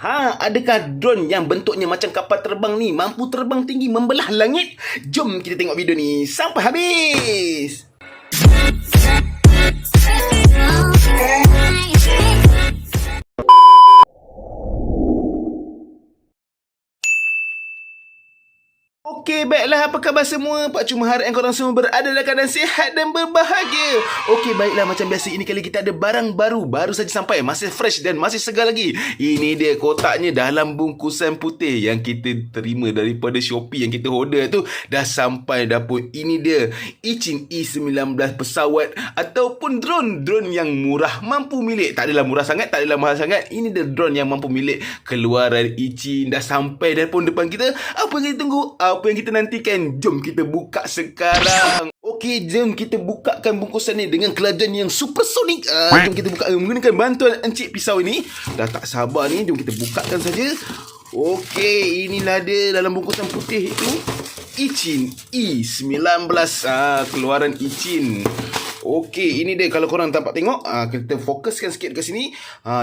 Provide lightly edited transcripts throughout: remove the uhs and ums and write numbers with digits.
Adakah drone yang bentuknya macam kapal terbang ni mampu terbang tinggi membelah langit? Jom kita tengok video ni sampai habis. Okey, baiklah, apa khabar semua? Pak Cuma harap korang semua berada dalam keadaan sihat dan berbahagia. Okey, baiklah, macam biasa ini kali kita ada barang baru saja sampai, masih fresh dan masih segar lagi. Ini dia kotaknya dalam bungkusan putih yang kita terima daripada Shopee yang kita order tu. Dah sampai dah pun. Ini dia Ichin E19 pesawat ataupun drone yang murah mampu milik. Tak adalah murah sangat, tak adalah mahal sangat. Ini dia drone yang mampu milik keluaran Ichin. Dah sampai dah pun depan kita. Apa yang kita tunggu? Apa yang kita nantikan? Jom kita buka sekarang. Okey, jom kita bukakan bungkusan ni dengan kelajuan yang supersonik. Jom kita buka menggunakan bantuan Encik Pisau ini. Dah tak sabar ni, jom kita bukakan saja. Okey, inilah dia dalam bungkusan putih itu. Ichin E19, keluaran Ichin. Okey, ini dia kalau korang dapat tengok. Kita fokuskan sikit ke sini.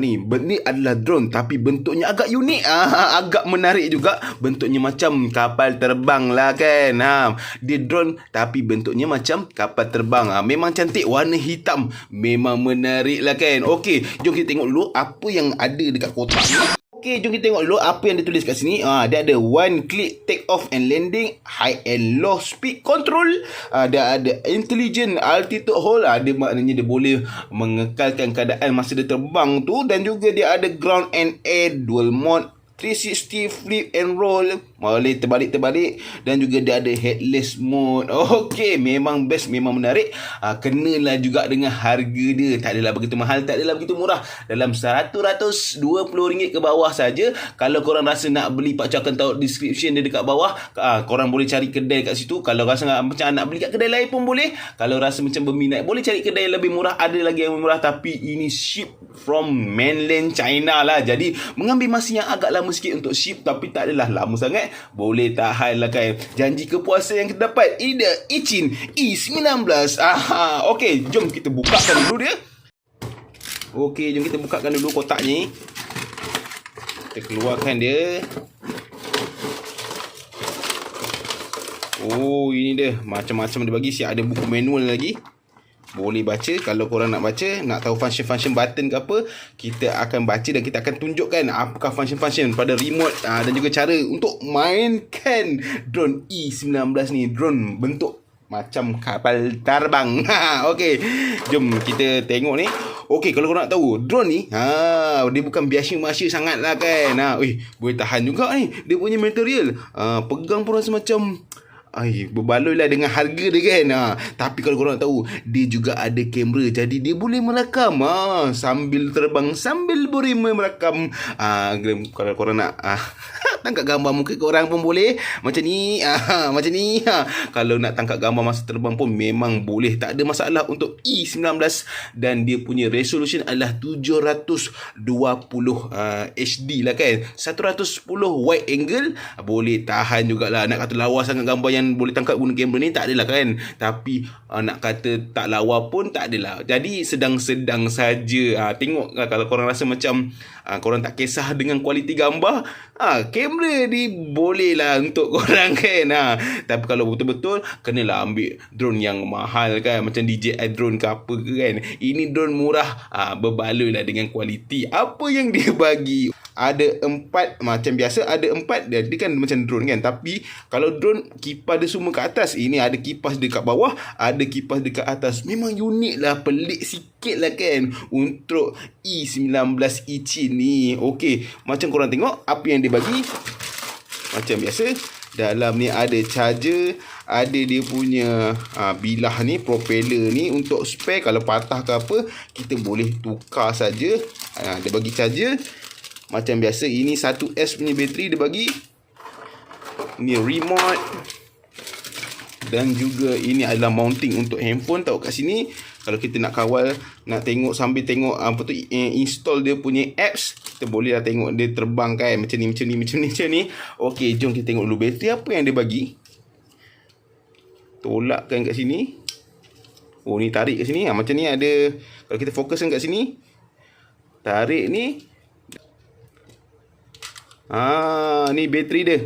Ni adalah drone tapi bentuknya agak unik. Agak menarik juga. Bentuknya macam kapal terbang lah kan. Dia drone tapi bentuknya macam kapal terbang. Memang cantik, warna hitam. Memang menarik lah kan. Okey, jom kita tengok dulu apa yang ada dekat kotak ni. Okey, jom kita tengok dulu apa yang ditulis kat sini. Dia ada one click take off and landing, high and low speed control. Dia ada intelligent altitude hold. Dia maknanya dia boleh mengekalkan keadaan masa dia terbang tu. Dan juga dia ada ground and air dual mode, 360 flip and roll, boleh terbalik-terbalik. Dan juga dia ada headless mode. Okey, memang best, memang menarik. Kenalah juga dengan harga dia. Tak adalah begitu mahal, tak adalah begitu murah. Dalam RM120 ke bawah saja. Kalau korang rasa nak beli, Pak Cak akan tahu description dia dekat bawah. Korang boleh cari kedai kat situ. Kalau rasa macam nak beli kat kedai lain pun boleh. Kalau rasa macam berminat, boleh cari kedai yang lebih murah. Ada lagi yang murah, tapi ini ship from mainland China lah. Jadi mengambil masa yang agak lama sikit untuk ship, tapi tak adalah lama sangat. Boleh tahan lah kan. Janji kepuasan yang kita dapat. Ini dia Ichin E19. Okey, jom kita bukakan dulu dia. Okey, jom kita bukakan dulu kotak ni. Kita keluarkan dia. Oh, ini dia. Macam-macam dia bagi. Siap ada buku manual lagi. Boleh baca. Kalau korang nak baca, nak tahu function-function button ke apa, kita akan baca dan kita akan tunjukkan apakah function-function pada remote dan juga cara untuk mainkan drone E19 ni. Drone bentuk macam kapal terbang. Okey, jom kita tengok ni. Okey, kalau korang nak tahu, drone ni dia bukan biasa-biasa sangat lah kan. Boleh tahan juga ni. Dia punya material, pegang pun rasa macam berbaloi lah dengan harga dia kan. Tapi kalau korang tahu, dia juga ada kamera. Jadi dia boleh merakam sambil terbang, sambil boleh merakam. Kalau korang nak tangkap gambar muka korang pun boleh. Macam ni. Macam ni. Kalau nak tangkap gambar masa terbang pun memang boleh. Tak ada masalah untuk E19. Dan dia punya resolution adalah 720 HD lah kan. 110 wide angle. Boleh tahan jugalah. Nak kata lawa sangat gambar yang boleh tangkap guna kamera ni, tak adalah kan. Tapi nak kata tak lawa pun tak adalah. Jadi sedang-sedang saja. Tengok kalau korang rasa macam korang tak kisah dengan kualiti gambar, kamera ni boleh lah untuk korang kan. Tapi kalau betul-betul, kenalah ambil drone yang mahal kan, macam DJI drone ke apa ke kan. Ini drone murah, berbaloi lah dengan kualiti apa yang dia bagi. Ada 4, macam biasa ada 4. Dia kan macam drone kan. Tapi kalau drone, kipas dia semua ke atas. Ini ada kipas dekat bawah, ada kipas dekat atas. Memang unik lah, pelik sikit lah kan untuk E19 Ichin ni. Okey, macam korang tengok apa yang dia bagi. Macam biasa, dalam ni ada charger, ada dia punya bilah ni, propeller ni untuk spare. Kalau patah ke apa, kita boleh tukar saja. Dia bagi charger. Macam biasa, ini 1S punya bateri dia bagi. Ni remote. Dan juga ini adalah mounting untuk handphone. Tahu kat sini, kalau kita nak kawal, nak tengok sambil tengok install dia punya apps, kita boleh lah tengok dia terbang kan. Macam ni. Okey, jom kita tengok dulu bateri apa yang dia bagi. Tolakkan kat sini. Oh, ni tarik kat sini. Macam ni ada. Kalau kita fokuskan kat sini, tarik ni. Ni bateri dia.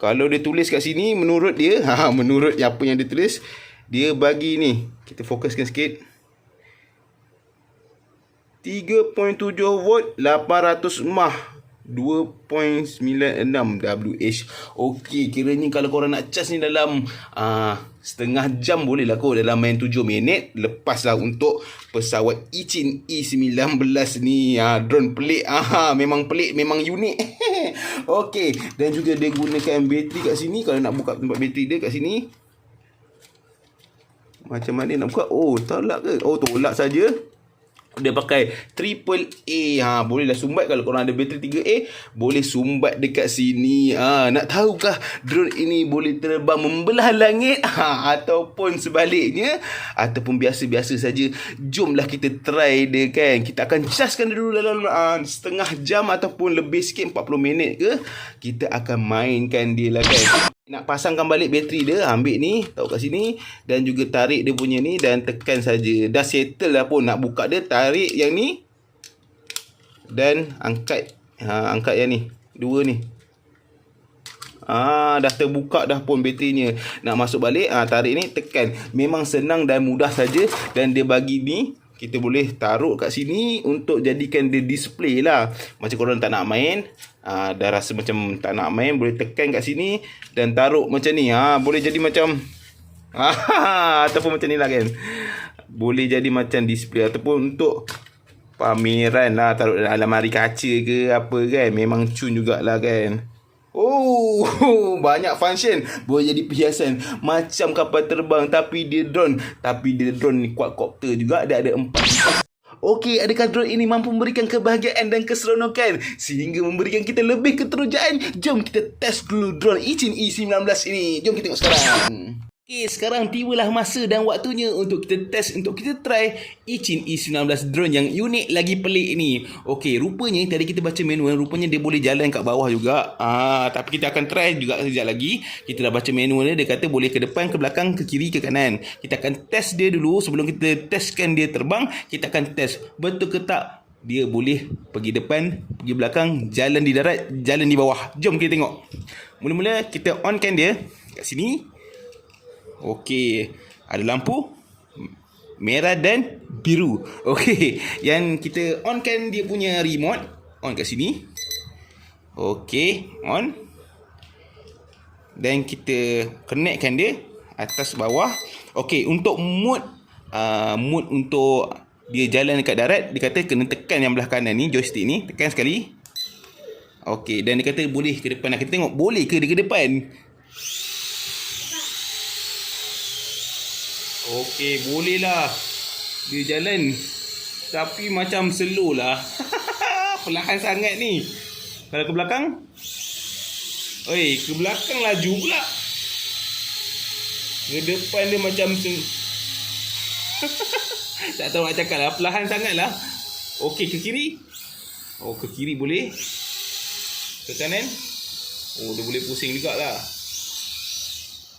Kalau dia tulis kat sini, menurut dia, menurut apa yang dia tulis, dia bagi ni. Kita fokuskan sikit. 3.7 volt, 800 mAh, 2.96 Wh. Okey, kiranya kalau korang nak charge ni dalam setengah jam boleh lah kot, dalam main 7 minit. Lepas lah untuk pesawat Ichin E19 ni. Drone pelik. Memang pelik, memang unik. Okey, dan juga dia gunakan bateri kat sini. Kalau nak buka tempat bateri dia kat sini, macam mana nak buka? Tolak ke? Tolak saja. Dia pakai AAA. Bolehlah sumbat. Kalau korang ada bateri 3A, boleh sumbat dekat sini. Nak tahukah drone ini boleh terbang membelah langit ataupun sebaliknya, ataupun biasa-biasa saja? Jomlah kita try dia kan. Kita akan chargekan dulu dalam setengah jam ataupun lebih sikit, 40 minit ke. Kita akan mainkan dia lah kan. Nak pasangkan balik bateri dia, ambil ni, taruh kat sini, dan juga tarik dia punya ni dan tekan saja. Dah settle lah pun. Nak buka dia, tarik yang ni dan angkat angkat yang ni, dua ni. Dah terbuka dah pun baterinya. Nak masuk balik, tarik ni, tekan. Memang senang dan mudah saja. Dan dia bagi ni, kita boleh taruh kat sini untuk jadikan dia display lah. Macam korang tak nak main, dah rasa macam tak nak main, boleh tekan kat sini dan taruh macam ni. Boleh jadi macam ataupun macam ni lah kan. Boleh jadi macam display ataupun untuk pameran lah, taruh dalam almari kaca ke apa kan. Memang cun jugalah kan. Banyak function. Boleh jadi perhiasan macam kapal terbang, tapi dia drone. Tapi dia drone ni quadcopter juga. Dia ada 4. Okey, adakah drone ini mampu memberikan kebahagiaan dan keseronokan sehingga memberikan kita lebih keterujaan? Jom kita test dulu drone Ichin E19 ini. Jom kita tengok sekarang. Okey, sekarang tibalah masa dan waktunya untuk kita test, untuk kita try Ichin E19 drone yang unik lagi pelik ni. Okey, rupanya tadi kita baca manual, rupanya dia boleh jalan kat bawah juga. Tapi kita akan try juga sekejap lagi. Kita dah baca manual dia kata boleh ke depan, ke belakang, ke kiri, ke kanan. Kita akan test dia dulu. Sebelum kita testkan dia terbang, kita akan test betul ke tak dia boleh pergi depan, pergi belakang, jalan di darat, jalan di bawah. Jom kita tengok. Mula-mula kita onkan dia kat sini. Okey, ada lampu merah dan biru. Okey, yang kita onkan dia punya remote, on kat sini. Okey, on. Dan kita connectkan dia atas bawah. Okey, untuk mode untuk dia jalan dekat darat, dia kata kena tekan yang belah kanan ni, joystick ni, tekan sekali. Okey, dan dia kata boleh ke depan. Kita tengok boleh ke dia ke depan. Okey, boleh lah. Dia jalan. Tapi macam slow lah. Perlahan sangat ni. Kalau ke belakang, ke belakang laju pula. Ke depan dia macam tak tahu nak cakap lah. Perlahan sangat lah. Okey, ke kiri. Ke kiri boleh. Ke kanan. Dia boleh pusing jugalah.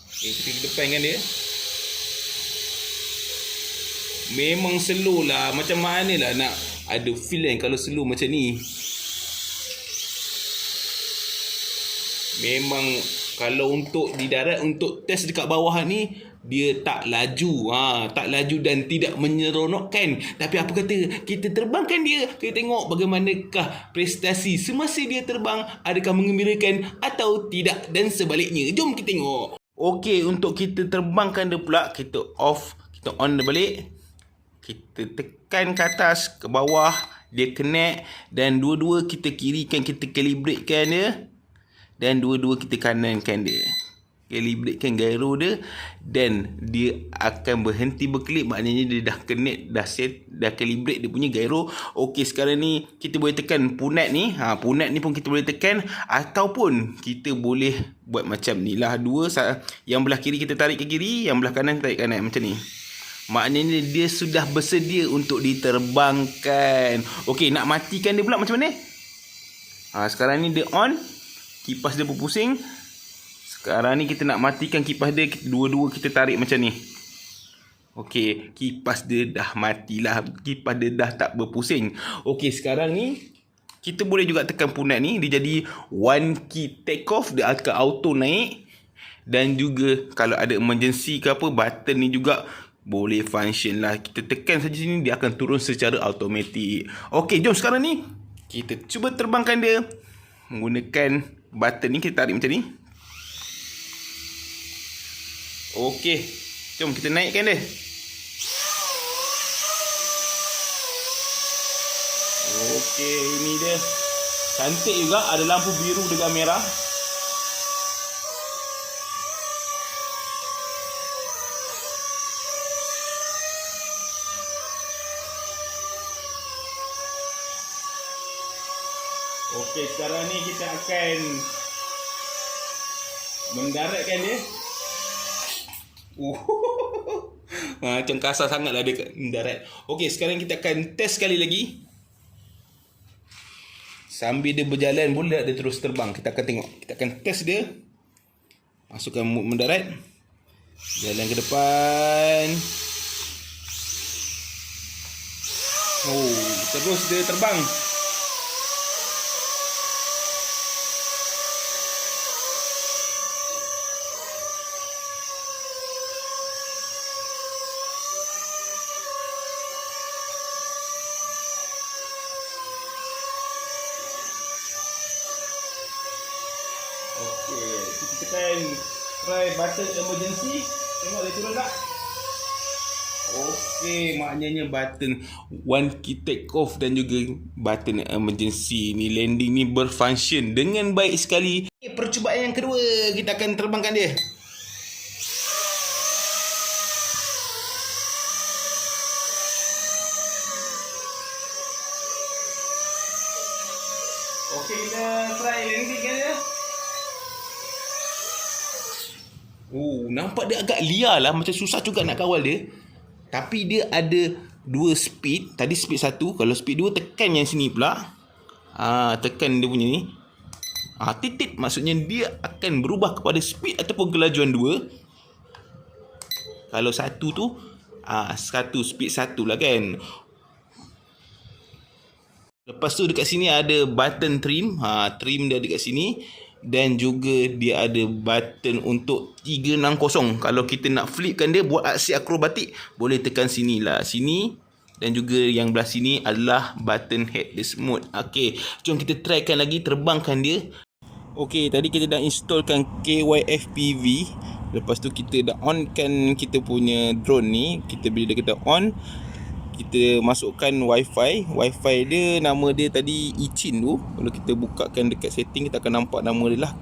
Kita ke depan kan dia. Memang slow lah. Macam mana lah nak ada feel kan kalau slow macam ni. Memang kalau untuk di darat, untuk test dekat bawah ni, dia tak laju. Tak laju dan tidak menyeronokkan. Tapi apa kata, kita terbangkan dia. Kita tengok bagaimanakah prestasi semasa dia terbang. Adakah mengembirakan atau tidak, dan sebaliknya. Jom kita tengok. Okey, untuk kita terbangkan dia pula, kita off, kita on dia balik. Kita tekan ke atas, ke bawah, dia connect. Dan dua-dua kita kirikan, kita calibratekan dia. Dan dua-dua kita kanankan dia. Calibratekan gyro dia. Dan dia akan berhenti berkelip. Maknanya dia dah connect, dah calibrate dia punya gyro. Okey, sekarang ni kita boleh tekan punat ni. Punat ni pun kita boleh tekan. Ataupun kita boleh buat macam ni lah. Dua, yang belah kiri kita tarik ke kiri, yang belah kanan tarik kanan, macam ni. Maknanya dia sudah bersedia untuk diterbangkan. Okey, nak matikan dia pula macam mana? Sekarang ni dia on. Kipas dia berpusing. Sekarang ni kita nak matikan kipas dia. Dua-dua kita tarik macam ni. Okey, kipas dia dah matilah. Kipas dia dah tak berpusing. Okey, sekarang ni Kita boleh juga tekan punat ni, dia jadi one key take off, dia akan auto naik. Dan juga kalau ada emergency ke apa, button ni juga boleh function lah. Kita tekan saja sini, dia akan turun secara automatik. Okey, jom sekarang ni kita cuba terbangkan dia menggunakan button ni. Kita tarik macam ni. Okey, jom kita naikkan dia. Okey, ini dia. Cantik juga, ada lampu biru dengan merah. Okey, sekarang ni kita akan mendaratkan dia. Macam kasar sangat lah dia mendarat. Okey, sekarang kita akan test sekali lagi. Sambil dia berjalan, boleh tak dia terus terbang? Kita akan tengok. Kita akan test dia. Masukkan mode mendarat. Jalan ke depan. Oh, terus dia terbang. Okey, kita tekan try button emergency. Tengok dia turun tak? Okey, maknanya button one key take off dan juga button emergency ni, landing ni berfunction dengan baik sekali. Percubaan yang kedua, kita akan terbangkan dia. Okey, kita try landing kan dia. Nampak dia agak liar lah, macam susah juga nak kawal dia. Tapi dia ada dua speed. Tadi speed 1, kalau speed 2 tekan yang sini pula. Tekan dia punya ni. Titit, maksudnya dia akan berubah kepada speed ataupun kelajuan 2. Kalau 1 tu speed 1 lah kan. Lepas tu dekat sini ada button trim. Trim dia dekat sini. Dan juga dia ada button untuk 360. Kalau kita nak flipkan dia, buat aksi akrobatik, boleh tekan sini lah. Sini. Dan juga yang belah sini adalah button headless mode. Okey, jom kita trykan lagi, terbangkan dia. Okey, tadi kita dah installkan KYFPV. Lepas tu kita dah onkan kita punya drone ni. Bila kita on, kita masukkan wifi. Wifi dia, nama dia tadi Ichin tu. Kalau kita bukakan dekat setting, kita akan nampak nama dia lah.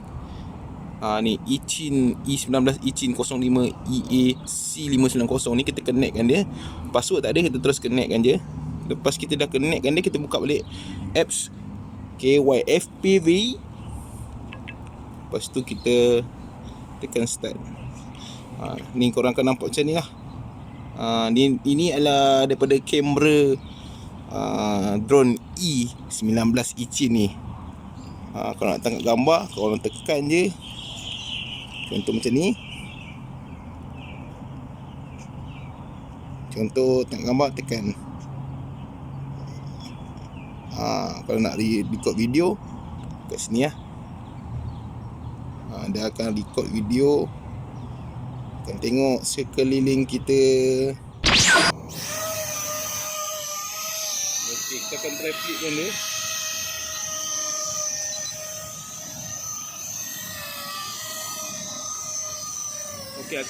Ni Ichin E19 Ichin 05 EAC590 ni. Kita connectkan dia. Password tak ada, kita terus connectkan je. Lepas kita dah connectkan dia, kita buka balik apps KYFPV. Lepas tu kita tekan start. Ni korang akan nampak macam ni lah. Ini adalah daripada kamera drone E19 Ichin ni. Kalau nak tengok gambar, korang tekan je. Contoh macam ni. Contoh tengok gambar, tekan. Kalau nak record video, kat sini lah. Dia akan record video. Akan tengok sekeliling kita. Okey, kita akan try flipkan dia. Okey,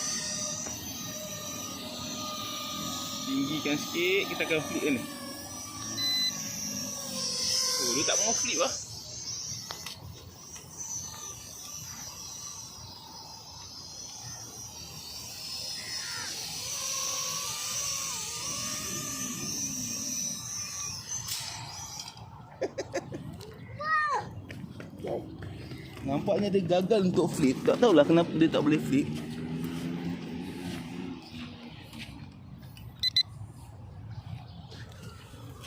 tinggikan sikit, kita akan flipkan dia. Dia tak mau flip lah. Nampaknya dia gagal untuk flip. Tak tahulah kenapa dia tak boleh flip.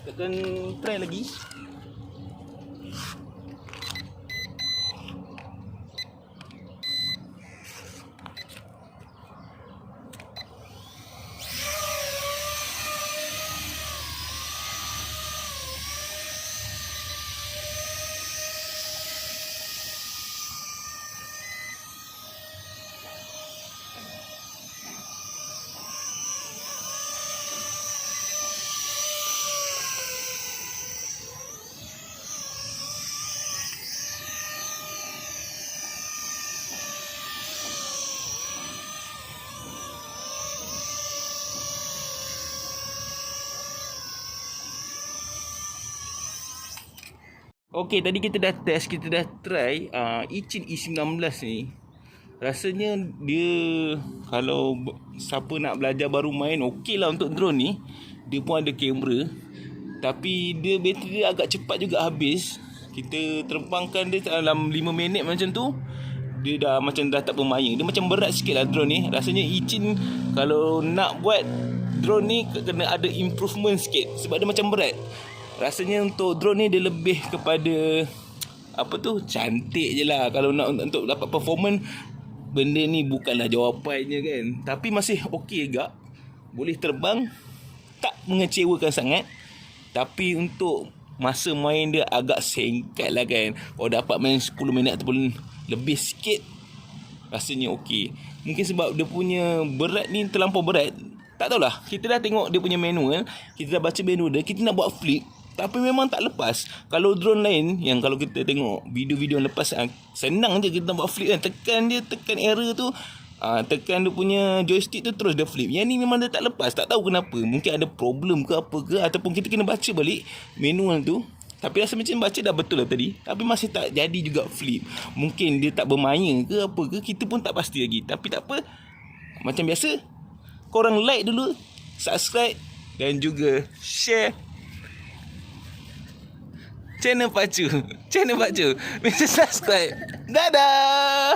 Kita akan try lagi. Okey, tadi kita dah test, kita dah try Ichin E19 ni. Rasanya dia kalau siapa nak belajar baru main okey lah untuk drone ni. Dia pun ada kamera. Tapi dia bateri dia agak cepat juga habis. Kita terbangkan dia dalam 5 minit macam tu, dia dah macam dah tak bermain. Dia macam berat sikit lah drone ni. Rasanya Ichin kalau nak buat drone ni kena ada improvement sikit, sebab dia macam berat. Rasanya untuk drone ni dia lebih kepada apa tu, cantik je lah. Kalau nak untuk dapat performance, benda ni bukanlah jawapannya kan. Tapi masih okey agak, boleh terbang, tak mengecewakan sangat. Tapi untuk masa main dia agak singkat lah kan. Kalau dapat main 10 minit ataupun lebih sikit, rasanya okey. Mungkin sebab dia punya berat ni terlampau berat, tak tahulah. Kita dah tengok dia punya manual, kita dah baca manual dia, kita nak buat flip tapi memang tak lepas. Kalau drone lain yang kalau kita tengok video-video yang lepas, senang je kita nak buat flip kan. Tekan arrow tu, tekan dia punya joystick tu, terus dia flip. Yang ni memang dia tak lepas, tak tahu kenapa. Mungkin ada problem ke apa ke, ataupun kita kena baca balik manual tu. Tapi rasa macam baca dah betul lah tadi, tapi masih tak jadi juga flip. Mungkin dia tak bermain ke apa ke, kita pun tak pasti lagi. Tapi tak apa, macam biasa, korang like dulu, subscribe dan juga share channel Pacu. Channel Pacu. Mesti subscribe. Dadah.